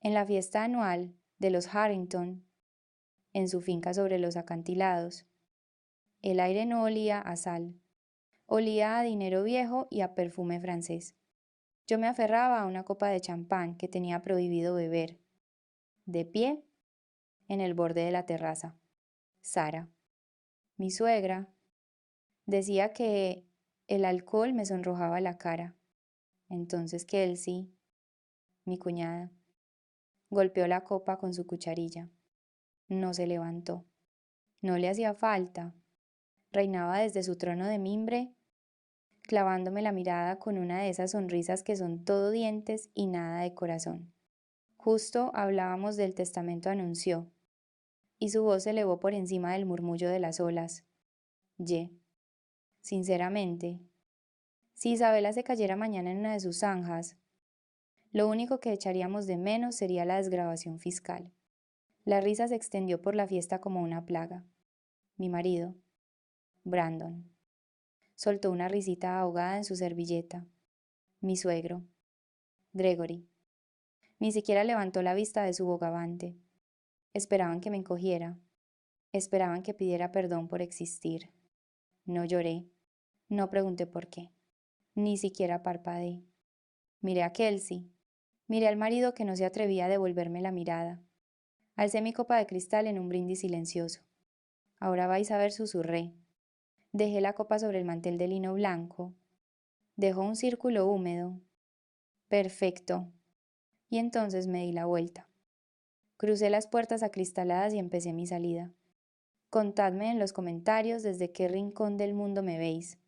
En la fiesta anual de los Harrington, en su finca sobre los acantilados, el aire no olía a sal, olía a dinero viejo y a perfume francés. Yo me aferraba a una copa de champán que tenía prohibido beber, de pie, en el borde de la terraza. Sara, mi suegra, decía que el alcohol me sonrojaba la cara. Entonces Kelsey, mi cuñada, golpeó la copa con su cucharilla. No se levantó. No le hacía falta. Reinaba desde su trono de mimbre, clavándome la mirada con una de esas sonrisas que son todo dientes y nada de corazón. Justo hablábamos del testamento anunció, y su voz se elevó por encima del murmullo de las olas. Sinceramente, si Isabela se cayera mañana en una de sus zanjas, lo único que echaríamos de menos sería la desgravación fiscal. La risa se extendió por la fiesta como una plaga. Mi marido, Brandon, soltó una risita ahogada en su servilleta. Mi suegro, Gregory, ni siquiera levantó la vista de su bogavante. Esperaban que me encogiera. Esperaban que pidiera perdón por existir. No lloré. No pregunté por qué. Ni siquiera parpadeé. Miré a Kelsey. Miré al marido que no se atrevía a devolverme la mirada. Alcé mi copa de cristal en un brindis silencioso. Ahora vais a ver, susurré. Dejé la copa sobre el mantel de lino blanco. Dejó un círculo húmedo. Perfecto. Y entonces me di la vuelta. Crucé las puertas acristaladas y empecé mi salida. Contadme en los comentarios desde qué rincón del mundo me veis.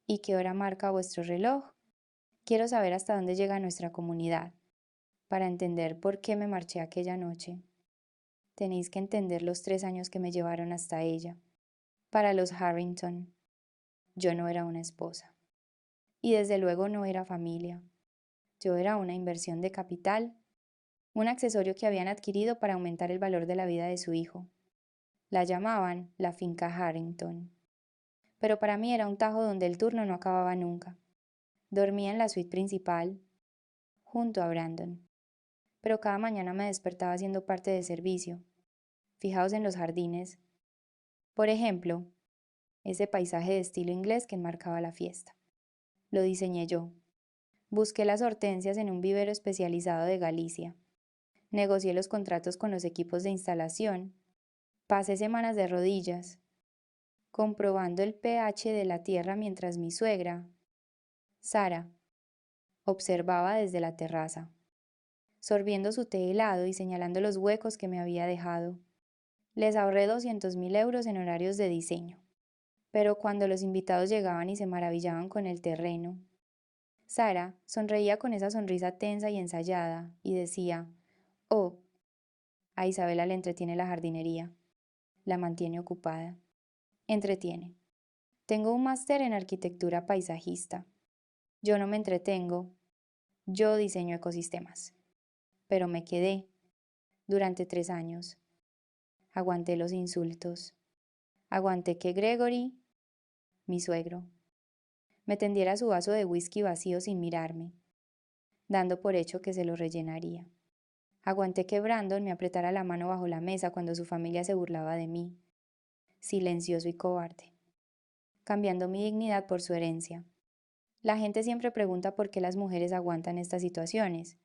¿Y qué hora marca vuestro reloj? Quiero saber hasta dónde llega nuestra comunidad, para entender por qué me marché aquella noche. Tenéis que entender los 3 años que me llevaron hasta ella. Para los Harrington, yo no era una esposa. Y desde luego no era familia. Yo era una inversión de capital, un accesorio que habían adquirido para aumentar el valor de la vida de su hijo. La llamaban la finca Harrington. Pero para mí era un tajo donde el turno no acababa nunca. Dormía en la suite principal, junto a Brandon. Pero cada mañana me despertaba haciendo parte de servicio. Fijaos en los jardines. Por ejemplo, ese paisaje de estilo inglés que enmarcaba la fiesta. Lo diseñé yo. Busqué las hortensias en un vivero especializado de Galicia. Negocié los contratos con los equipos de instalación. Pasé semanas de rodillas, comprobando el pH de la tierra mientras mi suegra, Sara, observaba desde la terraza, sorbiendo su té helado y señalando los huecos que me había dejado. Les ahorré 200.000 euros en horarios de diseño. Pero cuando los invitados llegaban y se maravillaban con el terreno, Sara sonreía con esa sonrisa tensa y ensayada y decía, oh, a Isabela le entretiene la jardinería, la mantiene ocupada. Entretiene. Tengo un máster en arquitectura paisajista. Yo no me entretengo, yo diseño ecosistemas. Pero me quedé durante 3 años. Aguanté los insultos. Aguanté que Gregory, mi suegro, me tendiera su vaso de whisky vacío sin mirarme, dando por hecho que se lo rellenaría. Aguanté que Brandon me apretara la mano bajo la mesa cuando su familia se burlaba de mí, silencioso y cobarde, cambiando mi dignidad por su herencia. La gente siempre pregunta por qué las mujeres aguantan estas situaciones.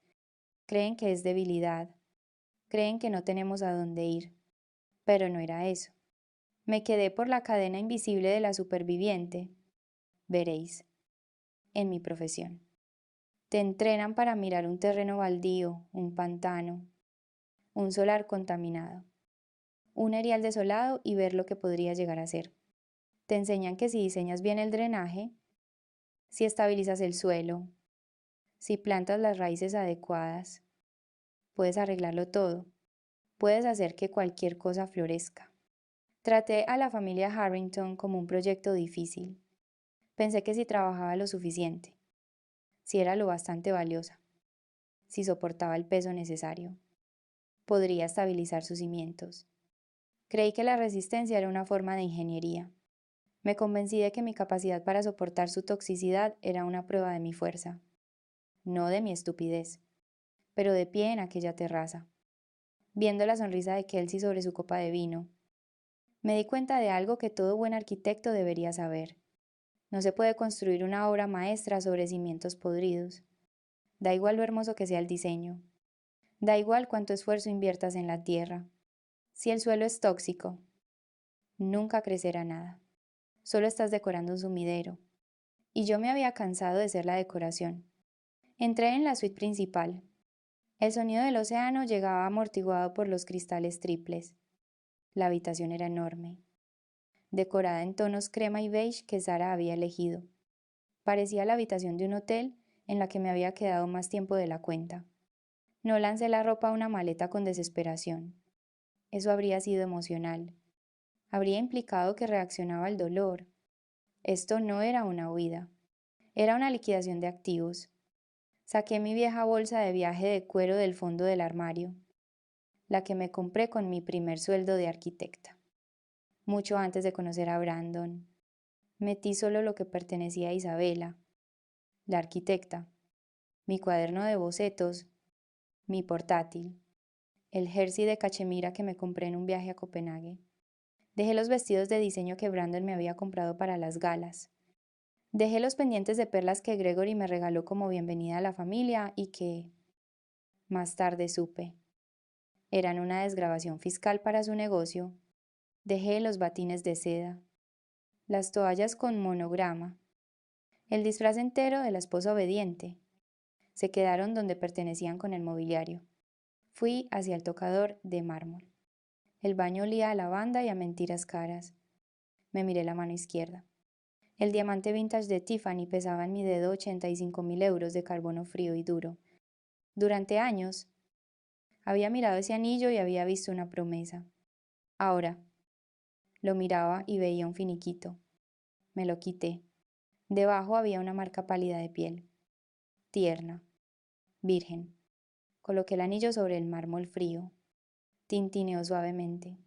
Creen que es debilidad, creen que no tenemos a dónde ir, pero no era eso. Me quedé por la cadena invisible de la superviviente, veréis, en mi profesión. Te entrenan para mirar un terreno baldío, un pantano, un solar contaminado, un erial desolado y ver lo que podría llegar a ser. Te enseñan que si diseñas bien el drenaje, si estabilizas el suelo, si plantas las raíces adecuadas, puedes arreglarlo todo, puedes hacer que cualquier cosa florezca. Traté a la familia Harrington como un proyecto difícil. Pensé que si trabajaba lo suficiente, si era lo bastante valiosa, si soportaba el peso necesario, podría estabilizar sus cimientos. Creí que la resistencia era una forma de ingeniería. Me convencí de que mi capacidad para soportar su toxicidad era una prueba de mi fuerza, no de mi estupidez. pero de pie en aquella terraza, viendo la sonrisa de Kelsey sobre su copa de vino. Me di cuenta de algo que todo buen arquitecto debería saber. No se puede construir una obra maestra sobre cimientos podridos. Da igual lo hermoso que sea el diseño. Da igual cuánto esfuerzo inviertas en la tierra. Si el suelo es tóxico, nunca crecerá nada. Solo estás decorando un sumidero. Y yo me había cansado de ser la decoración. Entré en la suite principal. El sonido del océano llegaba amortiguado por los cristales triples. La habitación era enorme, decorada en tonos crema y beige que Sara había elegido. Parecía la habitación de un hotel en la que me había quedado más tiempo de la cuenta. No lancé la ropa a una maleta con desesperación. Eso habría sido emocional. Habría implicado que reaccionaba al dolor. Esto no era una huida. Era una liquidación de activos. Saqué mi vieja bolsa de viaje de cuero del fondo del armario, la que me compré con mi primer sueldo de arquitecta. Mucho antes de conocer a Brandon, metí solo lo que pertenecía a Isabela, la arquitecta, mi cuaderno de bocetos, mi portátil, el jersey de cachemira que me compré en un viaje a Copenhague. Dejé los vestidos de diseño que Brandon me había comprado para las galas. Dejé los pendientes de perlas que Gregory me regaló como bienvenida a la familia y que, más tarde supe, eran una desgravación fiscal para su negocio. Dejé los batines de seda, las toallas con monograma, el disfraz entero de la esposa obediente. Se quedaron donde pertenecían con el mobiliario. Fui hacia el tocador de mármol. El baño olía a lavanda y a mentiras caras. Me miré la mano izquierda. El diamante vintage de Tiffany pesaba en mi dedo 85.000 euros de carbono frío y duro. Durante años, había mirado ese anillo y había visto una promesa. Ahora, lo miraba y veía un finiquito. Me lo quité. Debajo había una marca pálida de piel. Tierna. Virgen. Coloqué el anillo sobre el mármol frío. Tintineó suavemente.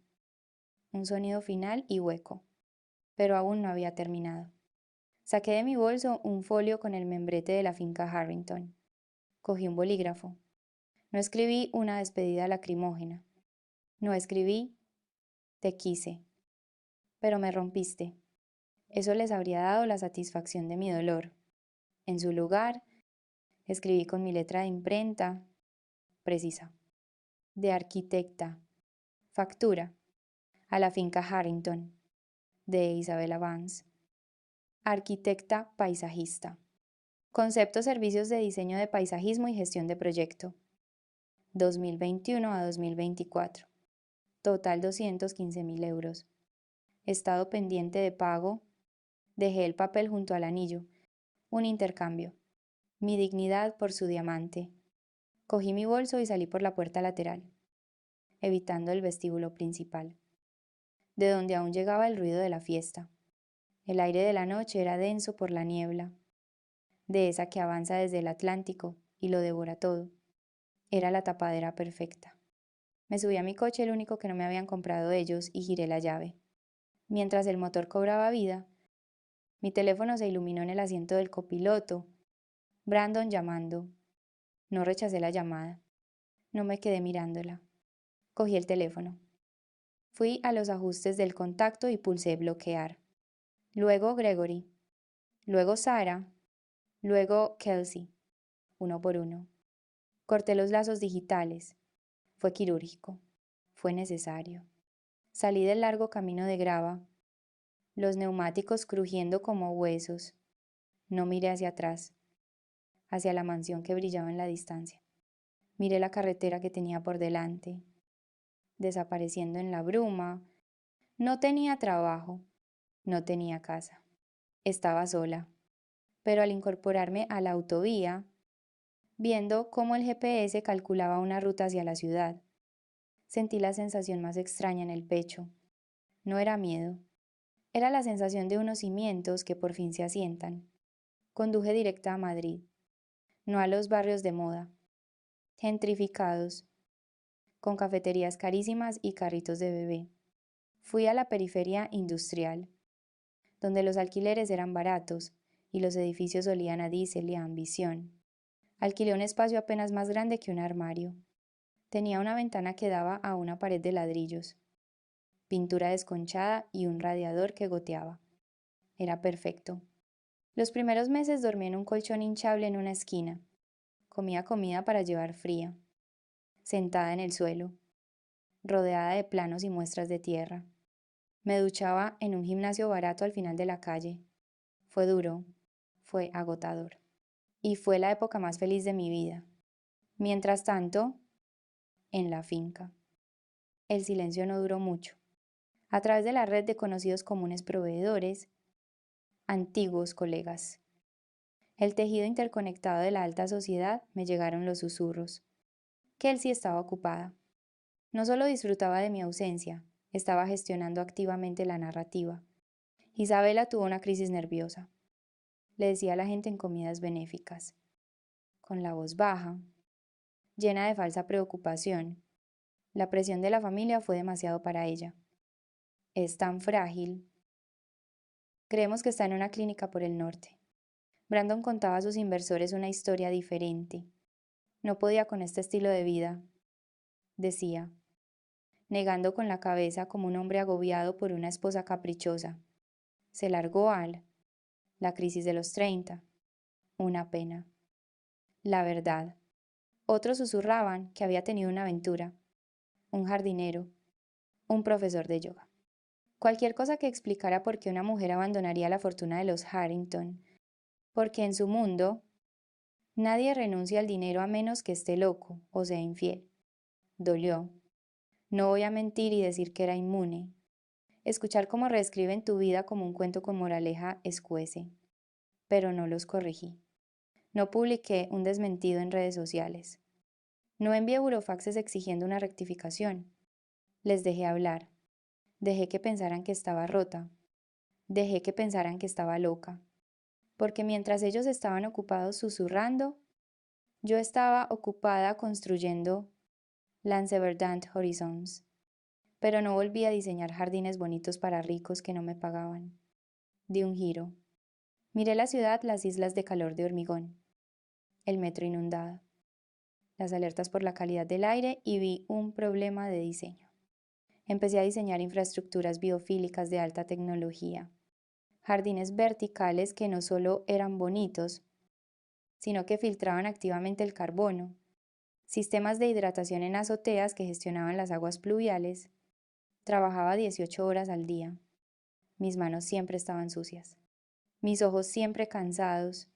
Un sonido final y hueco. Pero aún no había terminado. Saqué de mi bolso un folio con el membrete de la finca Harrington. Cogí un bolígrafo. No escribí una despedida lacrimógena. No escribí te quise. Pero me rompiste. Eso les habría dado la satisfacción de mi dolor. En su lugar, escribí con mi letra de imprenta, precisa, de arquitecta, factura, a la finca Harrington, de Isabella Vance, arquitecta paisajista. Concepto Servicios de Diseño de Paisajismo y Gestión de Proyecto, 2021 a 2024. Total 215.000 euros. Estado pendiente de pago. Dejé el papel junto al anillo. Un intercambio. Mi dignidad por su diamante. Cogí mi bolso y salí por la puerta lateral, evitando el vestíbulo principal, de donde aún llegaba el ruido de la fiesta. El aire de la noche era denso por la niebla, de esa que avanza desde el Atlántico y lo devora todo. Era la tapadera perfecta. Me subí a mi coche, el único que no me habían comprado ellos, y giré la llave. Mientras el motor cobraba vida, mi teléfono se iluminó en el asiento del copiloto. Brandon llamando. No rechacé la llamada. No me quedé mirándola. Cogí el teléfono. Fui a los ajustes del contacto y pulsé bloquear. Luego Gregory. Luego Sara. Luego Kelsey. Uno por uno. Corté los lazos digitales. Fue quirúrgico. Fue necesario. Salí del largo camino de grava, los neumáticos crujiendo como huesos. No miré hacia atrás, hacia la mansión que brillaba en la distancia. Miré la carretera que tenía por delante, desapareciendo en la bruma. No tenía trabajo, no tenía casa. Estaba sola, pero al incorporarme a la autovía, viendo cómo el GPS calculaba una ruta hacia la ciudad, sentí la sensación más extraña en el pecho. No era miedo, era la sensación de unos cimientos que por fin se asientan. Conduje directa a Madrid, no a los barrios de moda, gentrificados, con cafeterías carísimas y carritos de bebé. Fui a la periferia industrial, donde los alquileres eran baratos y los edificios olían a diésel y a ambición. Alquilé un espacio apenas más grande que un armario. Tenía una ventana que daba a una pared de ladrillos, pintura desconchada y un radiador que goteaba. Era perfecto. Los primeros meses dormí en un colchón hinchable en una esquina. Comía comida para llevar fría, sentada en el suelo, rodeada de planos y muestras de tierra. Me duchaba en un gimnasio barato al final de la calle. Fue duro, fue agotador. Y fue la época más feliz de mi vida. Mientras tanto, en la finca. El silencio no duró mucho. A través de la red de conocidos comunes proveedores, antiguos colegas, el tejido interconectado de la alta sociedad, me llegaron los susurros. Kelsey estaba ocupada. No solo disfrutaba de mi ausencia, estaba gestionando activamente la narrativa. Isabela tuvo una crisis nerviosa. Le decía a la gente en comidas benéficas, con la voz baja, llena de falsa preocupación. La presión de la familia fue demasiado para ella. Es tan frágil. Creemos que está en una clínica por el norte. Brandon contaba a sus inversores una historia diferente. No podía con este estilo de vida, decía, negando con la cabeza como un hombre agobiado por una esposa caprichosa. Se largó la crisis de los 30, una pena. La verdad. Otros susurraban que había tenido una aventura, un jardinero, un profesor de yoga. Cualquier cosa que explicara por qué una mujer abandonaría la fortuna de los Harrington, porque en su mundo nadie renuncia al dinero a menos que esté loco o sea infiel. Dolió. No voy a mentir y decir que era inmune. Escuchar cómo reescriben tu vida como un cuento con moraleja escuece. Pero no los corregí. No publiqué un desmentido en redes sociales. No envié burofaxes exigiendo una rectificación. Les dejé hablar. Dejé que pensaran que estaba rota. Dejé que pensaran que estaba loca. Porque mientras ellos estaban ocupados susurrando, yo estaba ocupada construyendo Lanseverdant Horizons. Pero no volví a diseñar jardines bonitos para ricos que no me pagaban. Di un giro. Miré la ciudad, las islas de calor de hormigón, el metro inundado, las alertas por la calidad del aire y vi un problema de diseño. Empecé a diseñar infraestructuras biofílicas de alta tecnología, jardines verticales que no solo eran bonitos, sino que filtraban activamente el carbono, sistemas de hidratación en azoteas que gestionaban las aguas pluviales. Trabajaba 18 horas al día. Mis manos siempre estaban sucias, mis ojos siempre cansados,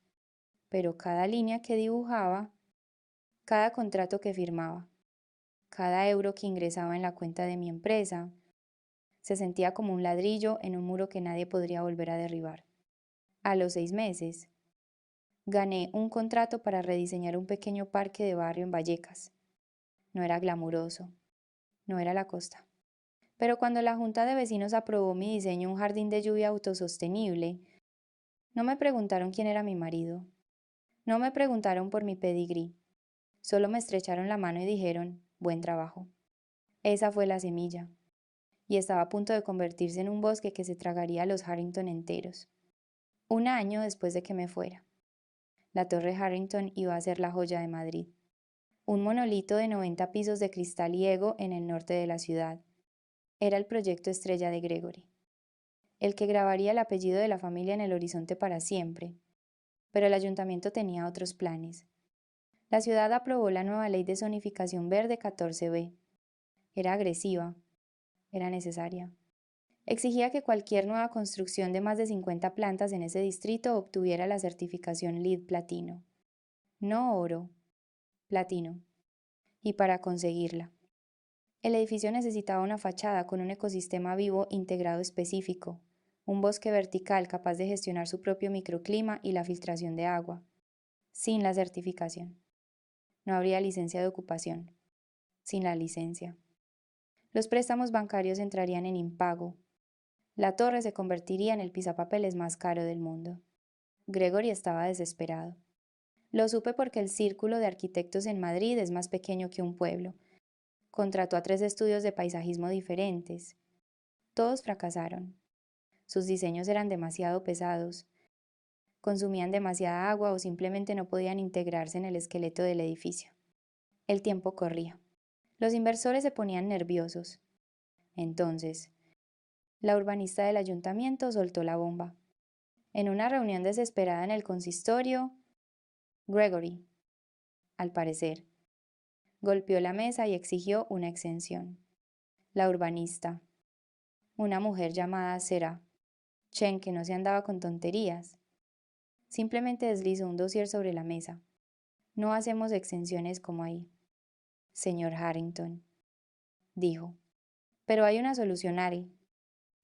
pero cada línea que dibujaba, cada contrato que firmaba, cada euro que ingresaba en la cuenta de mi empresa, se sentía como un ladrillo en un muro que nadie podría volver a derribar. A los 6 meses, gané un contrato para rediseñar un pequeño parque de barrio en Vallecas. No era glamuroso, no era la costa. Pero cuando la junta de vecinos aprobó mi diseño un jardín de lluvia autosostenible, no me preguntaron quién era mi marido. No me preguntaron por mi pedigrí. Solo me estrecharon la mano y dijeron, buen trabajo. Esa fue la semilla. Y estaba a punto de convertirse en un bosque que se tragaría a los Harrington enteros. Un año después de que me fuera. La Torre Harrington iba a ser la joya de Madrid. Un monolito de 90 pisos de cristal y ego en el norte de la ciudad. Era el proyecto estrella de Gregory. El que grabaría el apellido de la familia en el horizonte para siempre. Pero el ayuntamiento tenía otros planes. La ciudad aprobó la nueva ley de zonificación verde 14B. Era agresiva. Era necesaria. Exigía que cualquier nueva construcción de más de 50 plantas en ese distrito obtuviera la certificación LEED Platino. No oro, platino. Y para conseguirla, el edificio necesitaba una fachada con un ecosistema vivo integrado específico, un bosque vertical capaz de gestionar su propio microclima y la filtración de agua. Sin la certificación, no habría licencia de ocupación. Sin la licencia, los préstamos bancarios entrarían en impago. La torre se convertiría en el pisapapeles más caro del mundo. Gregory estaba desesperado. Lo supe porque el círculo de arquitectos en Madrid es más pequeño que un pueblo. Contrató a 3 estudios de paisajismo diferentes. Todos fracasaron. Sus diseños eran demasiado pesados. consumían demasiada agua o simplemente no podían integrarse en el esqueleto del edificio. El tiempo corría. Los inversores se ponían nerviosos. Entonces, la urbanista del ayuntamiento soltó la bomba. En una reunión desesperada en el consistorio, Gregory, al parecer, golpeó la mesa y exigió una exención. La urbanista, una mujer llamada Sarah Chen, que no se andaba con tonterías, simplemente deslizó un dossier sobre la mesa. No hacemos exenciones como ahí, señor Harrington, dijo. Pero hay una solución, Ari.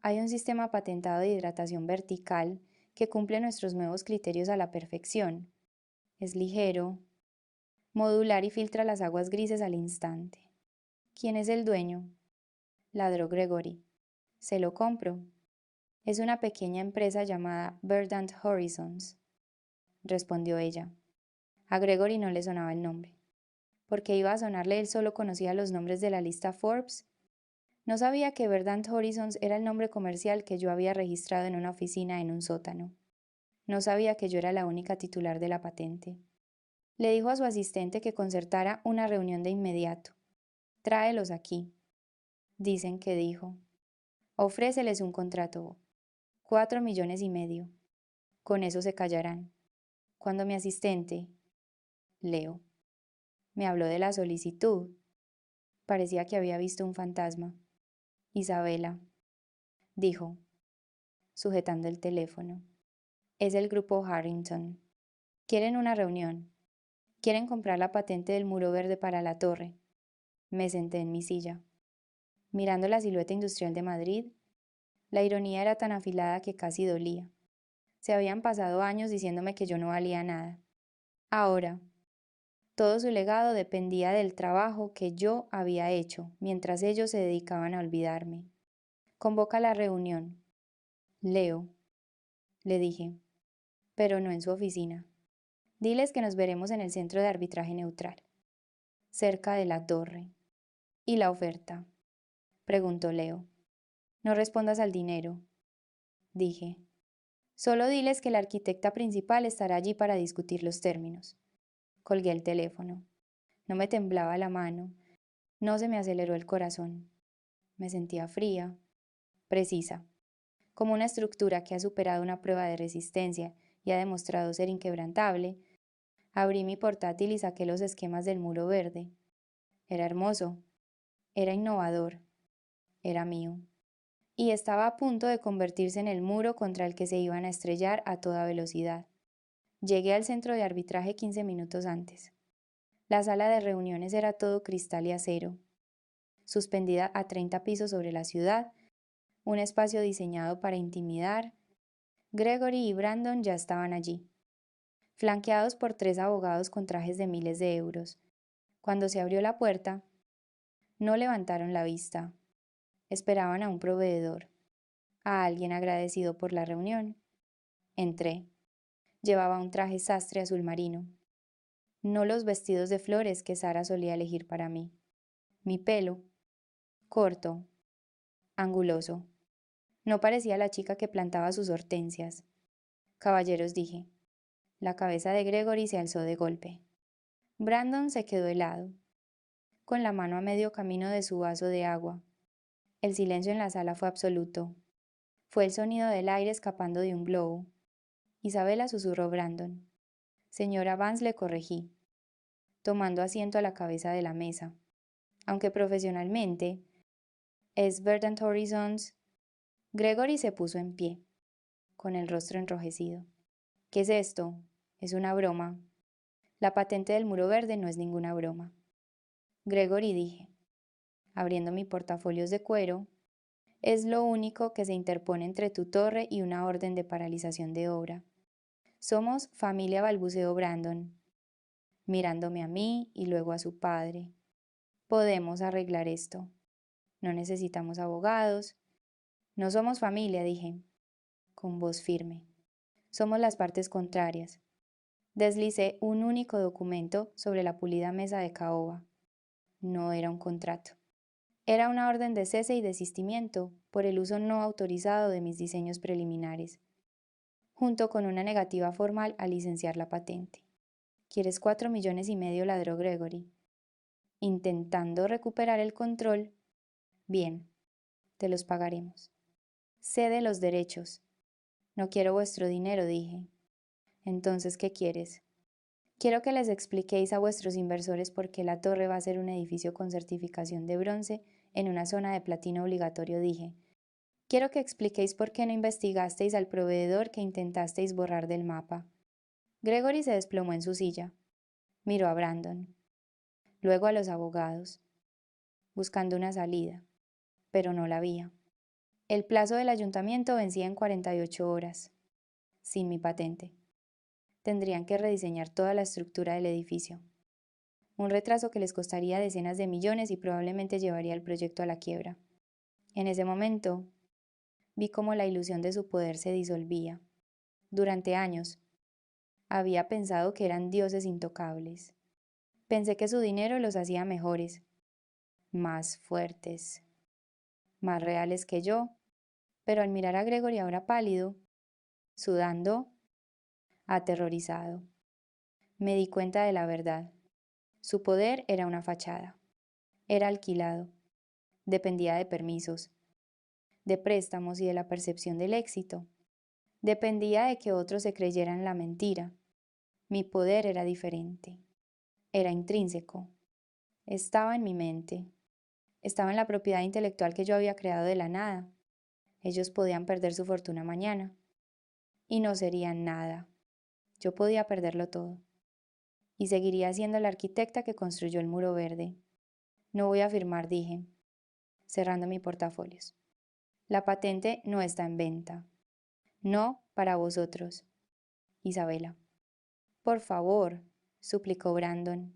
Hay un sistema patentado de hidratación vertical que cumple nuestros nuevos criterios a la perfección. Es ligero, modular y filtra las aguas grises al instante. ¿Quién es el dueño? Ladró Gregory. Se lo compro. Es una pequeña empresa llamada Verdant Horizons, respondió ella. A Gregory no le sonaba el nombre. ¿Por qué iba a sonarle? Él solo conocía los nombres de la lista Forbes. No sabía que Verdant Horizons era el nombre comercial que yo había registrado en una oficina en un sótano. No sabía que yo era la única titular de la patente. Le dijo a su asistente que concertara una reunión de inmediato. Tráelos aquí. Dicen que dijo. Ofréceles un contrato. 4,5 millones. Con eso se callarán. Cuando mi asistente, Leo, me habló de la solicitud, parecía que había visto un fantasma. Isabela, dijo, sujetando el teléfono. Es el grupo Harrington. Quieren una reunión. Quieren comprar la patente del muro verde para la torre. Me senté en mi silla. Mirando la silueta industrial de Madrid, la ironía era tan afilada que casi dolía. Se habían pasado años diciéndome que yo no valía nada. Ahora, todo su legado dependía del trabajo que yo había hecho, mientras ellos se dedicaban a olvidarme. Convoca la reunión. Leo, le dije, pero no en su oficina. Diles que nos veremos en el centro de arbitraje neutral, cerca de la torre. ¿Y la oferta? Preguntó Leo. No respondas al dinero, dije. Solo diles que la arquitecta principal estará allí para discutir los términos. Colgué el teléfono. No me temblaba la mano, no se me aceleró el corazón. Me sentía fría, precisa, como una estructura que ha superado una prueba de resistencia y ha demostrado ser inquebrantable. Abrí mi portátil y saqué los esquemas del muro verde. Era hermoso, era innovador, era mío. Y estaba a punto de convertirse en el muro contra el que se iban a estrellar a toda velocidad. Llegué al centro de arbitraje 15 minutos antes. La sala de reuniones era todo cristal y acero, suspendida a 30 pisos sobre la ciudad, un espacio diseñado para intimidar. Gregory y Brandon ya estaban allí, flanqueados por 3 abogados con trajes de miles de euros. Cuando se abrió la puerta, no levantaron la vista. Esperaban a un proveedor, a alguien agradecido por la reunión. Entré. Llevaba un traje sastre azul marino, no los vestidos de flores que Sara solía elegir para mí. Mi pelo, corto, anguloso. No parecía la chica que plantaba sus hortensias. Caballeros, dije. La cabeza de Gregory se alzó de golpe. Brandon se quedó helado, con la mano a medio camino de su vaso de agua. El silencio en la sala fue absoluto. Fue el sonido del aire escapando de un globo. Isabela, susurró Brandon. Señora Vance, le corregí, tomando asiento a la cabeza de la mesa. Aunque profesionalmente, es Verdant Horizons. Gregory se puso en pie, con el rostro enrojecido. ¿Qué es esto? Es una broma. La patente del muro verde no es ninguna broma. Gregory, dije, abriendo mi portafolios de cuero, es lo único que se interpone entre tu torre y una orden de paralización de obra. Somos familia, balbuceó Brandon, mirándome a mí y luego a su padre. Podemos arreglar esto. No necesitamos abogados. No somos familia, dije, con voz firme. Somos las partes contrarias. Deslicé un único documento sobre la pulida mesa de caoba. No era un contrato. Era una orden de cese y desistimiento por el uso no autorizado de mis diseños preliminares. junto con una negativa formal a licenciar la patente. ¿Quieres 4,5 millones? Ladró Gregory. Intentando recuperar el control. Bien, te los pagaremos. Cede los derechos. No quiero vuestro dinero, dije. Entonces, ¿qué quieres? Quiero que les expliquéis a vuestros inversores por qué la torre va a ser un edificio con certificación de bronce en una zona de platino obligatorio, dije. Quiero que expliquéis por qué no investigasteis al proveedor que intentasteis borrar del mapa. Gregory se desplomó en su silla. Miró a Brandon. Luego a los abogados, buscando una salida, pero no la había. El plazo del ayuntamiento vencía en 48 horas, sin mi patente. Tendrían que rediseñar toda la estructura del edificio. Un retraso que les costaría decenas de millones y probablemente llevaría el proyecto a la quiebra. En ese momento, vi cómo la ilusión de su poder se disolvía. Durante años, había pensado que eran dioses intocables. Pensé que su dinero los hacía mejores, más fuertes, más reales que yo, pero al mirar a Gregory ahora pálido, sudando, aterrorizado, me di cuenta de la verdad. Su poder era una fachada. Era alquilado. Dependía de permisos, de préstamos y de la percepción del éxito. Dependía de que otros se creyeran la mentira. Mi poder era diferente. Era intrínseco. Estaba en mi mente. Estaba en la propiedad intelectual que yo había creado de la nada. Ellos podían perder su fortuna mañana. Y no serían nada. Yo podía perderlo todo. Y seguiría siendo la arquitecta que construyó el muro verde. No voy a firmar, dije, cerrando mi portafolios. La patente no está en venta. No para vosotros. Isabela. Por favor, suplicó Brandon,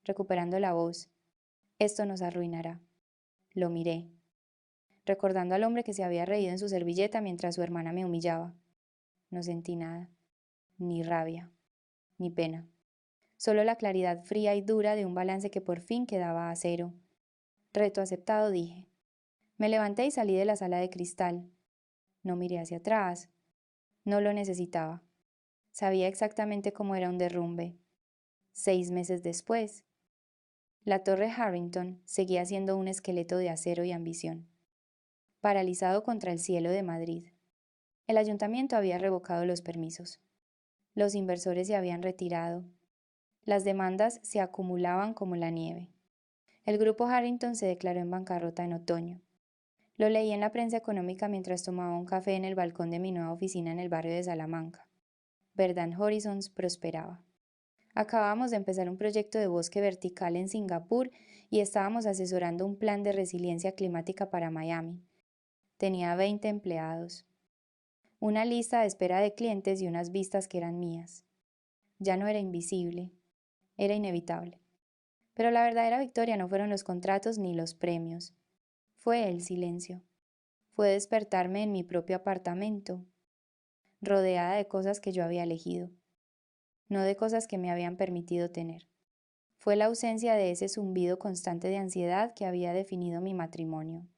recuperando la voz. Esto nos arruinará. Lo miré, recordando al hombre que se había reído en su servilleta mientras su hermana me humillaba. No sentí nada, ni rabia, ni pena. Solo la claridad fría y dura de un balance que por fin quedaba a cero. Reto aceptado, dije. Me levanté y salí de la sala de cristal. No miré hacia atrás. No lo necesitaba. Sabía exactamente cómo era un derrumbe. 6 meses después, la Torre Harrington seguía siendo un esqueleto de acero y ambición, paralizado contra el cielo de Madrid. El ayuntamiento había revocado los permisos. Los inversores se habían retirado. Las demandas se acumulaban como la nieve. El grupo Harrington se declaró en bancarrota en otoño. Lo leí en la prensa económica mientras tomaba un café en el balcón de mi nueva oficina en el barrio de Salamanca. Verdant Horizons prosperaba. Acabábamos de empezar un proyecto de bosque vertical en Singapur y estábamos asesorando un plan de resiliencia climática para Miami. Tenía 20 empleados. Una lista de espera de clientes y unas vistas que eran mías. Ya no era invisible, era inevitable. Pero la verdadera victoria no fueron los contratos ni los premios. Fue el silencio. Fue despertarme en mi propio apartamento, rodeada de cosas que yo había elegido, no de cosas que me habían permitido tener. Fue la ausencia de ese zumbido constante de ansiedad que había definido mi matrimonio.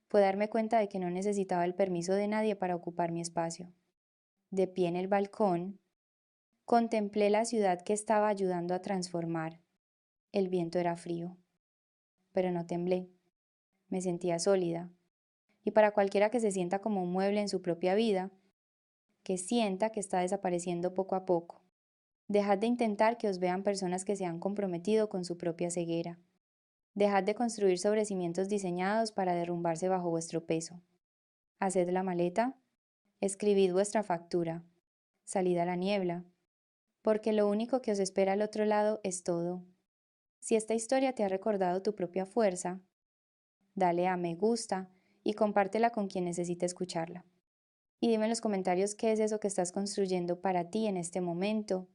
Fue darme cuenta de que no necesitaba el permiso de nadie para ocupar mi espacio. De pie en el balcón, contemplé la ciudad que estaba ayudando a transformar. El viento era frío, pero no temblé. Me sentía sólida. Y para cualquiera que se sienta como un mueble en su propia vida, que sienta que está desapareciendo poco a poco. Dejad de intentar que os vean personas que se han comprometido con su propia ceguera. Dejad de construir sobre cimientos diseñados para derrumbarse bajo vuestro peso. Haced la maleta, escribid vuestra factura, salid a la niebla, porque lo único que os espera al otro lado es todo. Si esta historia te ha recordado tu propia fuerza, dale a me gusta y compártela con quien necesite escucharla. Y dime en los comentarios qué es eso que estás construyendo para ti en este momento